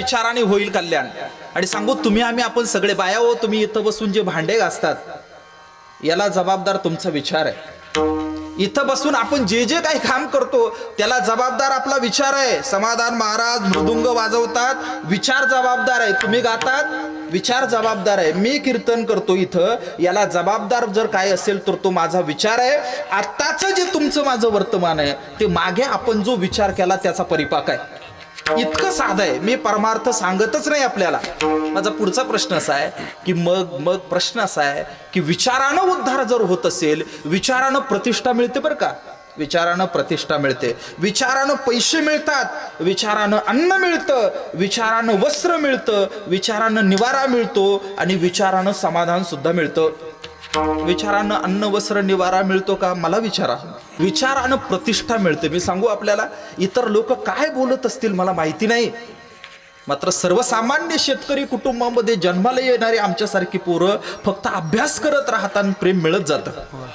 विचाराने होईल कल्याण. आणि सांगू तुम्ही आपण सगळे बाया हो, तुम्ही इथं बसून जे भांडे घासतात याला जबाबदार तुमचा विचार आहे. इथं बसून आपण जे जे काही काम करतो त्याला जबाबदार आपला विचार आहे. समाधान महाराज मृदुंग वाजवतात, विचार जबाबदार आहे. तुम्ही गातात, विचार जबाबदार आहे. मी कीर्तन करतो इथं, याला जबाबदार जर काय असेल तर तो माझा विचार आहे. आत्ताच जे तुमचं माझं वर्तमान आहे ते मागे आपण जो विचार केला त्याचा परिपाक आहे. इतकं साधं आहे. मी परमार्थ सांगतच नाही आपल्याला. माझा पुढचा प्रश्न असा आहे की मग प्रश्न असा आहे की विचारानं उद्धार जर होत असेल, विचारानं प्रतिष्ठा मिळते बरं का. विचारानं प्रतिष्ठा मिळते, विचारानं पैसे मिळतात, विचारानं अन्न मिळतं, विचारानं वस्त्र मिळतं, विचारानं निवारा मिळतो आणि विचारानं समाधान सुद्धा मिळतं. विचारानं अन्न वस्त्र निवारा मिळतो का मला विचारा. विचारानं प्रतिष्ठा मिळते. मी सांगू आपल्याला, इतर लोक काय बोलत असतील मला माहिती नाही, मात्र सर्वसामान्य शेतकरी कुटुंबामध्ये जन्माला येणारी आमच्यासारखी पोरं फक्त अभ्यास करत राहतात, प्रेम मिळत जातं.